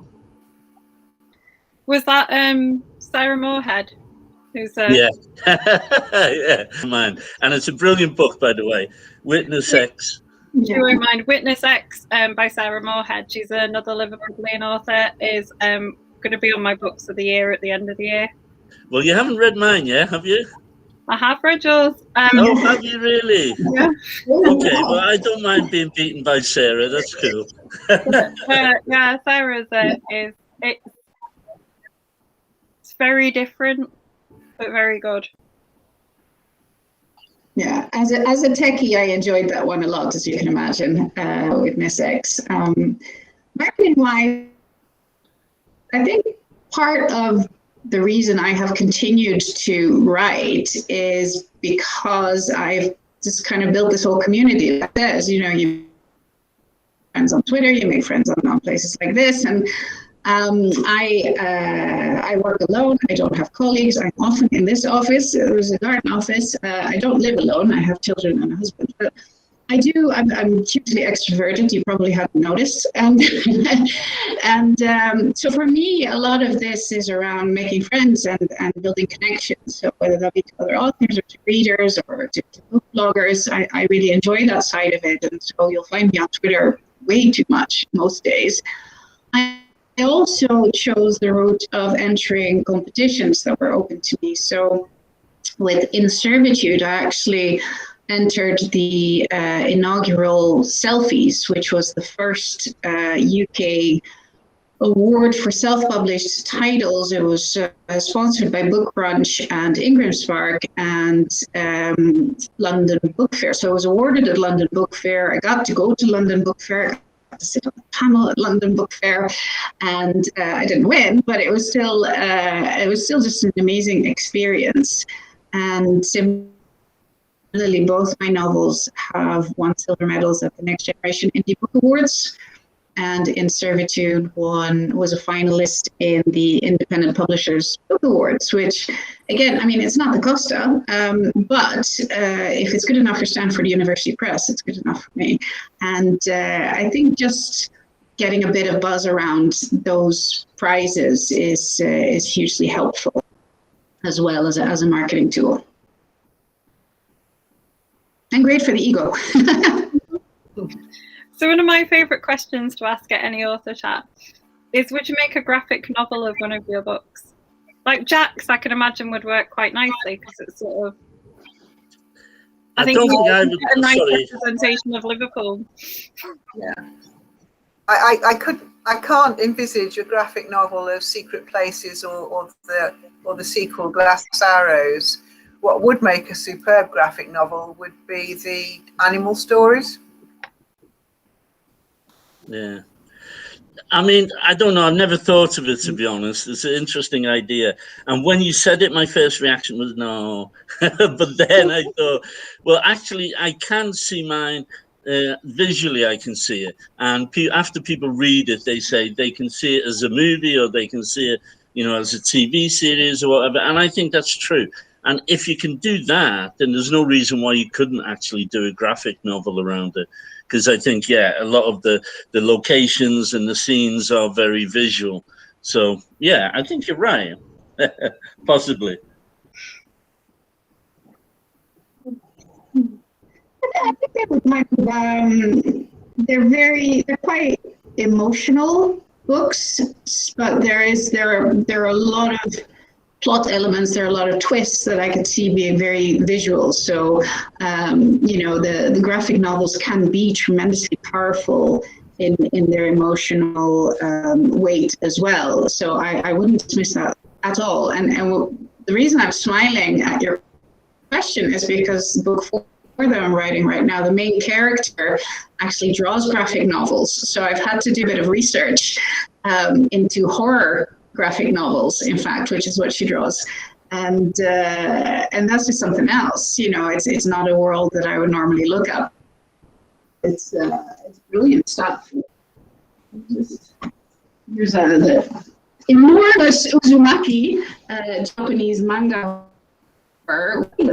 Was that Sarah Moorhead? Who's yeah, yeah, man, and it's a brilliant book, by the way. Witness X. If you won't mind, Witness X by Sarah Moorhead. She's another Liverpoolian author. Is going to be on my books of the year at the end of the year. Well, you haven't read mine yet, have you? I have read yours. Oh, have you really? Yeah. Okay, well, I don't mind being beaten by Sarah. That's cool. Yeah, Sarah's it's very different, but very good. Yeah, as a techie, I enjoyed that one a lot, as you can imagine, Witness X. Marketing-wise, I think part of the reason I have continued to write is because I've just kind of built this whole community like this. You know, you make friends on Twitter, you make friends on places like this, and I work alone. I don't have colleagues. I'm often in this office. There's a garden office. I don't live alone. I have children and a husband. But I do. I'm hugely extroverted. You probably haven't noticed. And so for me, a lot of this is around making friends and building connections. So whether that be to other authors or to readers or to book bloggers, I really enjoy that side of it. And so you'll find me on Twitter way too much most days. I also chose the route of entering competitions that were open to me. So with In Servitude, I actually entered the inaugural Selfies, which was the first UK award for self-published titles. It was sponsored by Book Brunch and Ingramspark and London Book Fair. So I was awarded at London Book Fair. I got to go to London Book Fair, to sit on the panel at London Book Fair, and I didn't win, but it was still just an amazing experience. And similarly, both my novels have won silver medals at the Next Generation Indie Book Awards, and In Servitude was a finalist in the Independent Publishers Book Awards, which, again, I mean, it's not the Costa, but if it's good enough for Stanford University Press, it's good enough for me. And I think just getting a bit of buzz around those prizes is hugely helpful, as well as a marketing tool. And great for the ego. So one of my favourite questions to ask at any author chat is, would you make a graphic novel of one of your books? Like Jack's, I can imagine would work quite nicely because it's sort of, I think it's a nice representation of Liverpool. Yeah, I can't envisage a graphic novel of Secret Places or the sequel Glass Arrows. What would make a superb graphic novel would be the animal stories. Yeah. I mean, I don't know. I've never thought of it, to be honest. It's an interesting idea. And when you said it, my first reaction was no. But then I thought, well, actually, I can see mine. Visually, I can see it. And after people read it, they say they can see it as a movie or they can see it, you know, as a TV series or whatever. And I think that's true. And if you can do that, then there's no reason why you couldn't actually do a graphic novel around it. Because I think, yeah, a lot of the locations and the scenes are very visual. So, yeah, I think you're right. Possibly. I think they would like, they're quite emotional books, but there are a lot of plot elements, there are a lot of twists that I could see being very visual. So, the graphic novels can be tremendously powerful in their emotional weight as well. So I wouldn't dismiss that at all. And the reason I'm smiling at your question is because book 4 that I'm writing right now, the main character actually draws graphic novels. So I've had to do a bit of research into horror graphic novels, in fact, which is what she draws. And that's just something else. It's not a world that I would normally look up. It's brilliant stuff. Here's the enormous Uzumaki Japanese manga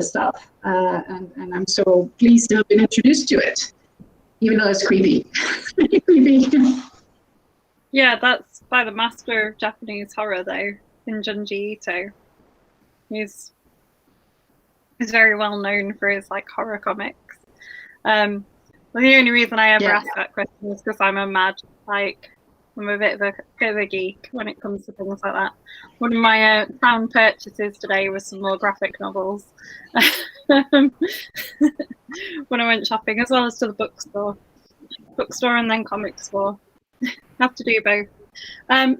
stuff, and I'm so pleased to have been introduced to it, even though it's creepy. Creepy. Yeah, that's by the master of Japanese horror, though, in Junji Ito. He's very well known for his horror comics. The only reason I ever asked that question is because I'm I'm a bit of a geek when it comes to things like that. One of my town purchases today was some more graphic novels when I went shopping, as well as to the bookstore and then comic store. Have to do both.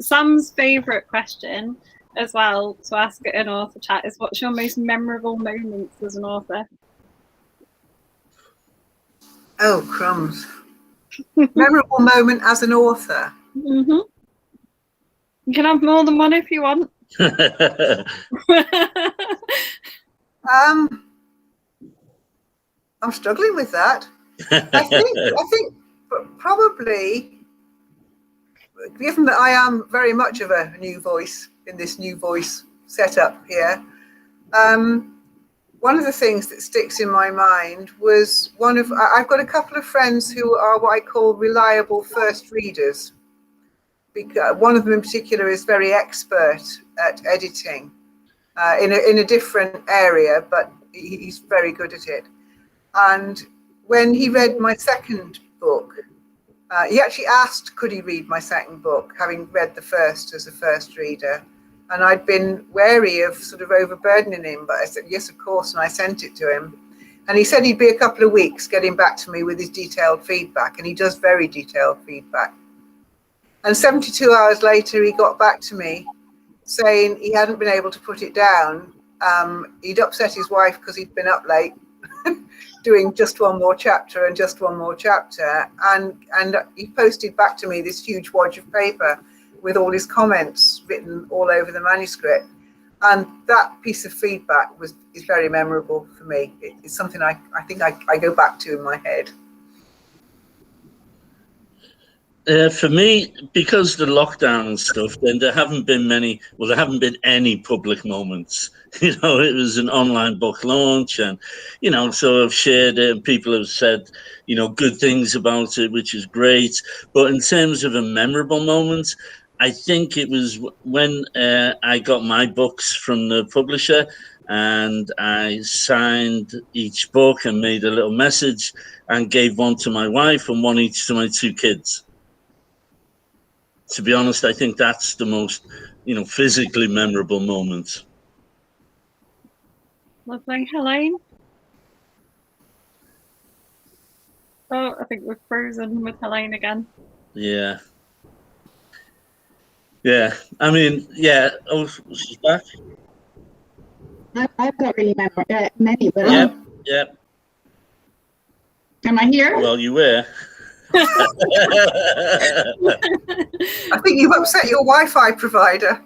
Sam's favourite question as well to ask at an author chat is, what's your most memorable moments as an author? Oh, crumbs. Memorable moment as an author. Mm-hmm. You can have more than one if you want. I'm struggling with that. I think probably, given that I am very much of a new voice in this new voice setup here, one of the things that sticks in my mind was I've got a couple of friends who are what I call reliable first readers. Because one of them in particular is very expert at editing in a different area, but he's very good at it. And when he read my second book, he actually asked, could he read my second book, having read the first as a first reader. And I'd been wary of sort of overburdening him, but I said, yes, of course, and I sent it to him. And he said he'd be a couple of weeks getting back to me with his detailed feedback, and he does very detailed feedback. And 72 hours later, he got back to me saying he hadn't been able to put it down. He'd upset his wife because he'd been up late doing just one more chapter and just one more chapter. And he posted back to me this huge wad of paper with all his comments written all over the manuscript. And that piece of feedback is very memorable for me. It's something I think I go back to in my head. For me, because the lockdown and stuff, then there haven't been any public moments. It was an online book launch, and, so I've shared it and people have said, good things about it, which is great. But in terms of a memorable moment, I think it was when I got my books from the publisher and I signed each book and made a little message and gave one to my wife and one each to my 2 kids. To be honest, I think that's the most, physically memorable moment. Lovely. Heleen? Oh, I think we're frozen with Heleen again. Yeah. Yeah. I mean, yeah. Oh, she's back. I've got really many, but Yep. Am I here? Well, you were. I think you've upset your Wi-Fi provider.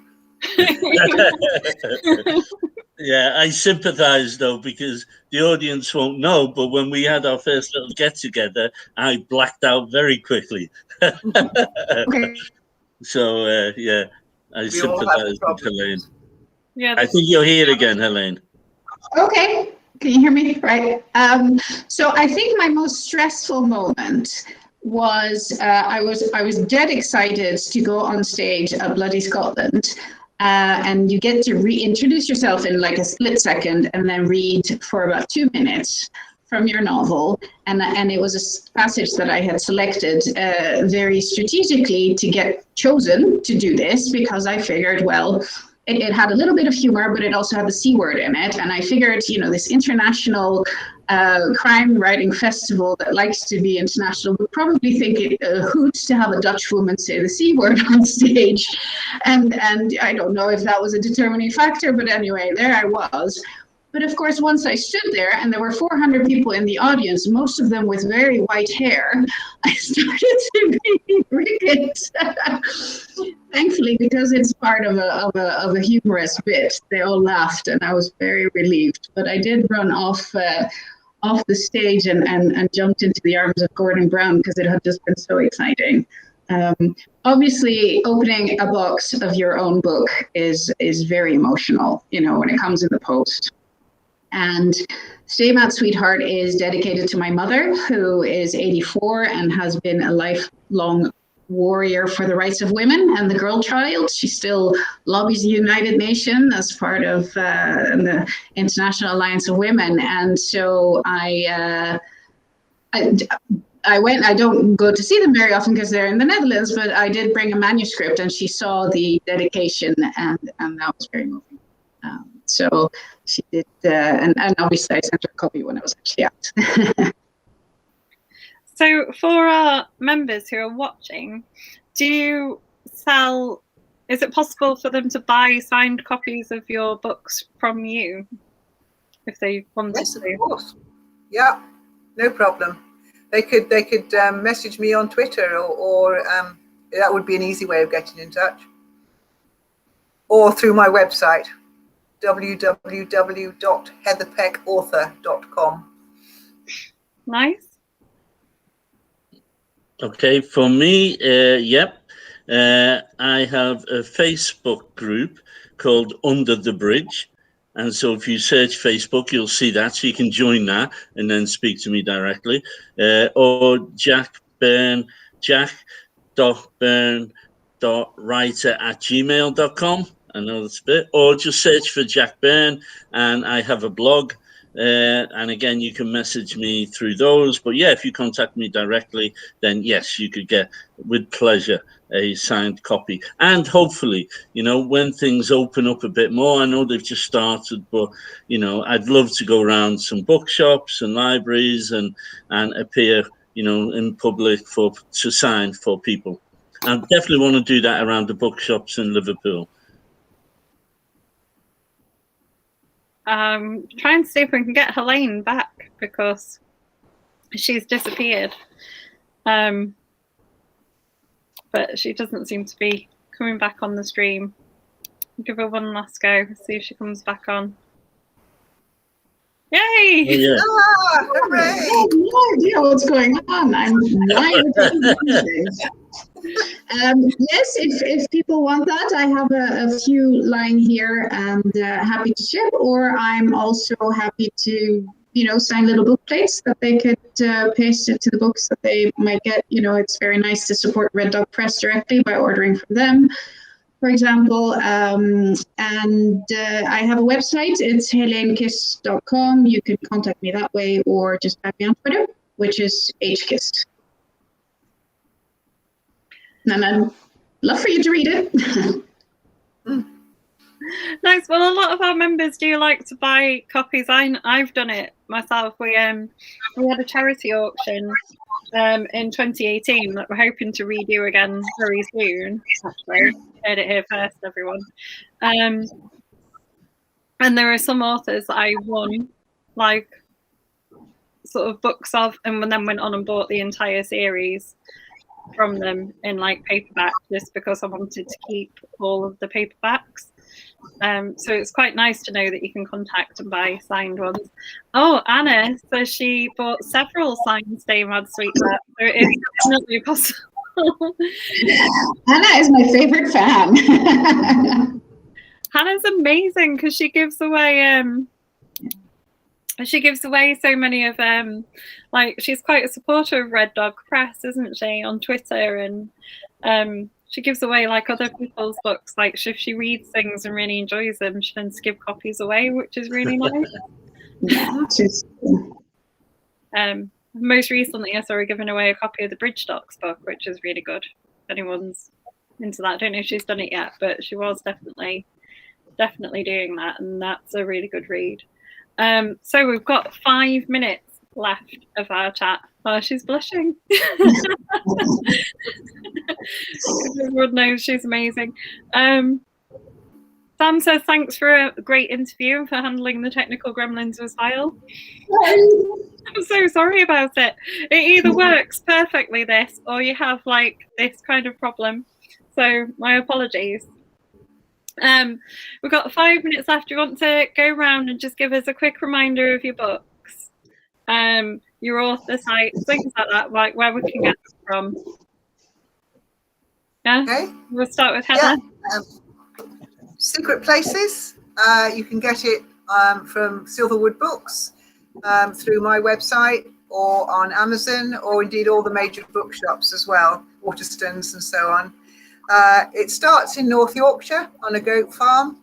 Yeah, I sympathise though, because the audience won't know, but when we had our first little get together, I blacked out very quickly. Okay. So I sympathise with Heleen. Yeah, I think you're here again, Heleen. Okay. Can you hear me? Right. So I think my most stressful moment was I was dead excited to go on stage at Bloody Scotland, and you get to reintroduce yourself in like a split second and then read for about 2 minutes. from your novel, and it was a passage that I had selected very strategically to get chosen to do this, because I figured, well, it had a little bit of humor, but it also had the C word in it. And I figured, you know, this international crime writing festival that likes to be international would probably think it a hoot to have a Dutch woman say the C word on stage. And I don't know if that was a determining factor, but anyway, there I was. But of course, once I stood there and there were 400 people in the audience, most of them with very white hair, I started to be rigged. Thankfully, because it's part of a humorous bit, they all laughed and I was very relieved. But I did run off the stage and jumped into the arms of Gordon Brown because it had just been so exciting. Obviously, opening a box of your own book is very emotional, you know, when it comes in the post. And Stay Mad Sweetheart is dedicated to my mother, who is 84 and has been a lifelong warrior for the rights of women and the girl child. She still lobbies the United Nations as part of the International Alliance of Women. And so I went, I don't go to see them very often because they're in the Netherlands, but I did bring a manuscript and she saw the dedication and that was very moving. So she did, and obviously I sent her a copy when I was actually out. So for our members who are watching, do you sell, is it possible for them to buy signed copies of your books from you if they wanted Yes, to? of course. Yeah, no problem. They could message me on Twitter or that would be an easy way of getting in touch. Or through my website, www.heatherpeckauthor.com. Nice. Okay, for me, yep. I have a Facebook group called Under the Bridge. And so if you search Facebook, you'll see that. So you can join that and then speak to me directly. Or Jack Byrne, jack.byrne.writer@gmail.com. I know that's a bit. Or just search for Jack Byrne, and I have a blog. And again, you can message me through those. But yeah, if you contact me directly, then yes, you could get, with pleasure, a signed copy. And hopefully, you know, when things open up a bit more, I know they've just started, but, you know, I'd love to go around some bookshops and libraries and appear, you know, in public to sign for people. I definitely want to do that around the bookshops in Liverpool. Try and see if we can get Heleen back because she's disappeared. But she doesn't seem to be coming back on the stream. Give her one last go, see if she comes back on. Yay! Oh, yeah. Hooray! I have no idea what's going on. I'm blind. Yes, if people want that, I have a few lying here and happy to ship, or I'm also happy to, you know, sign little book plates that they could paste it to the books that they might get. You know, it's very nice to support Red Dog Press directly by ordering from them, for example. And I have a website. It's heleenkist.com. You can contact me that way or just add me on Twitter, which is hkist. And I'd love for you to read it. Nice. Well, a lot of our members do like to buy copies. I've done it myself. We had a charity auction in 2018 that we're hoping to redo again very soon. Actually, heard it here first, everyone. And there are some authors that I won, like sort of books of, and then went on and bought the entire series from them in like paperback, just because I wanted to keep all of the paperbacks. So it's quite nice to know that you can contact and buy signed ones. Oh, Anna says she bought several signed Stay Mad Sweetheart, so it is definitely possible. Anna is my favorite fan. Hannah's amazing because she gives away so many of like, she's quite a supporter of Red Dog Press, isn't she, on Twitter, and she gives away like other people's books. Like if she reads things and really enjoys them, she tends to give copies away, which is really nice. Yeah, Most recently, I saw her giving away a copy of the Bridge Stocks book, which is really good. If anyone's into that, I don't know if she's done it yet, but she was definitely doing that, and that's a really good read. So we've got 5 minutes left of our chat. Oh, she's blushing. Everyone knows she's amazing. Sam says thanks for a great interview and for handling the technical gremlins as well. I'm so sorry about it. It either works perfectly, this, or you have like this kind of problem. So my apologies. We've got 5 minutes left. Do you want to go around and just give us a quick reminder of your books, your author sites, things like that, like where we can get them from? Yeah. Okay. We'll start with Heather. Yeah. Secret Places. You can get it from Silverwood Books, through my website, or on Amazon, or indeed all the major bookshops as well, Waterstones and so on. It starts in North Yorkshire on a goat farm,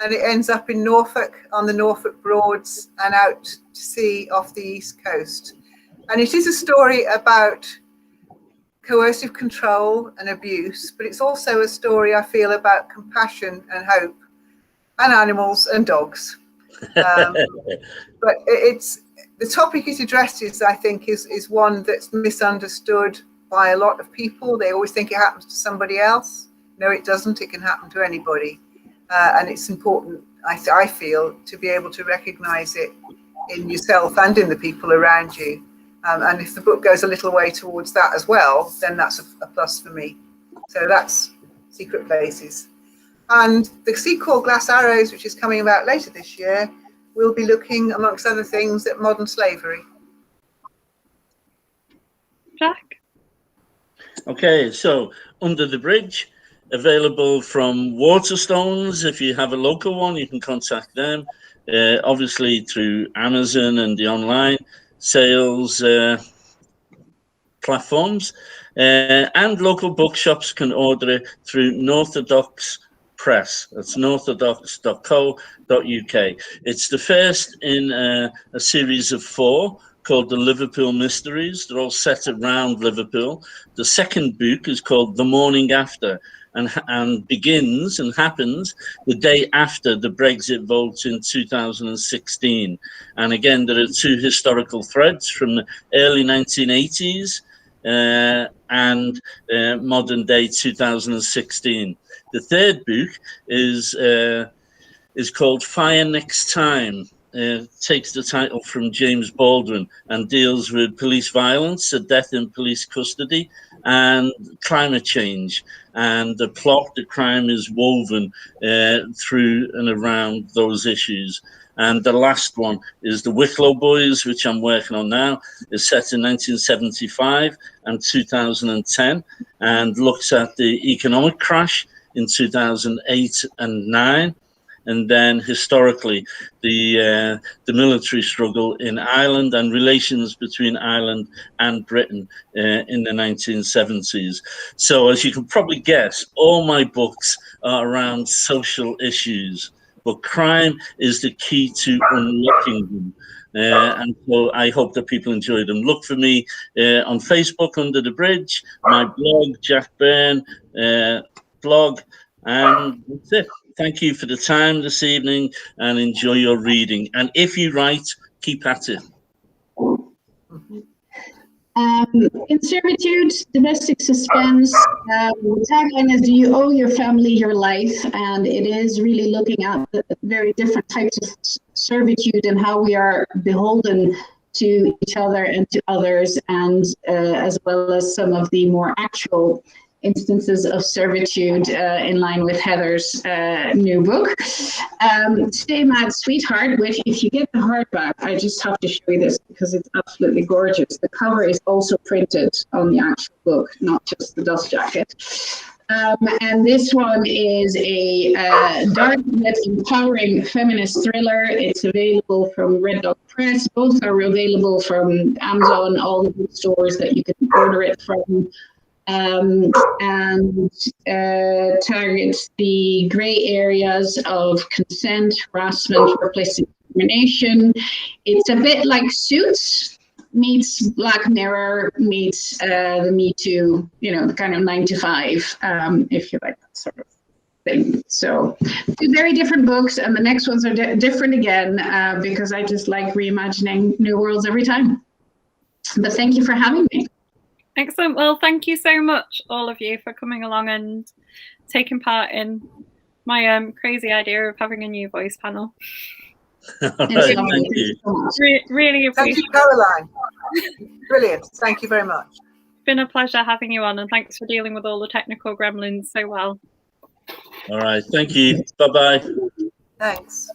and it ends up in Norfolk on the Norfolk Broads and out to sea off the east coast. And it is a story about coercive control and abuse, but it's also a story, I feel, about compassion and hope, and animals and dogs. But it's the topic it addresses, I think, is one that's misunderstood by a lot of people. They always think it happens to somebody else. No, it doesn't. It can happen to anybody. And it's important, I feel, to be able to recognize it in yourself and in the people around you. And if the book goes a little way towards that as well, then that's a plus for me. So that's Secret Places. And the sequel, Glass Arrows, which is coming about later this year, will be looking, amongst other things, at modern slavery. Jack? Okay, so Under the Bridge, available from Waterstones. If you have a local one, you can contact them. Obviously through Amazon and the online sales platforms, and local bookshops can order it through Northodox Press. That's northodox.co.uk. It's the first in a series of 4 called The Liverpool Mysteries. They're all set around Liverpool. The second book is called The Morning After, and begins and happens the day after the Brexit vote in 2016. And again, there are 2 historical threads from the early 1980s and modern day 2016. The third book is called Fire Next Time. Takes the title from James Baldwin and deals with police violence, death in police custody, and climate change. And the plot, the crime is woven through and around those issues. And the last one is The Wicklow Boys, which I'm working on now. It's set in 1975 and 2010 and looks at the economic crash in 2008 and 9. And then historically, the military struggle in Ireland and relations between Ireland and Britain in the 1970s. So as you can probably guess, all my books are around social issues, but crime is the key to unlocking them. And so I hope that people enjoy them. Look for me on Facebook, Under the Bridge, my blog, Jack Byrne blog, and that's it. Thank you for the time this evening and enjoy your reading. And if you write, keep at it. In Servitude, Domestic Suspense, the tagline is, do you owe your family your life? And it is really looking at the very different types of servitude and how we are beholden to each other and to others, and as well as some of the more actual instances of servitude in line with Heather's new book. Stay Mad Sweetheart, which if you get the hardback, I just have to show you this because it's absolutely gorgeous. The cover is also printed on the actual book, not just the dust jacket. And this one is a dark yet empowering feminist thriller. It's available from Red Dog Press. Both are available from Amazon, all the bookstores that you can order it from. And targets the gray areas of consent, harassment, workplace discrimination. It's a bit like Suits, meets Black Mirror, meets the Me Too, the kind of 9 to 5, if you like that sort of thing. So 2 very different books, and the next ones are different again, because I just like reimagining new worlds every time. But thank you for having me. Excellent. Well, thank you so much, all of you, for coming along and taking part in my crazy idea of having a new voice panel. All right, thank you. Really appreciate it. Thank you, Caroline. Brilliant. Thank you very much. It's been a pleasure having you on, and thanks for dealing with all the technical gremlins so well. All right, thank you. Bye-bye. Thanks.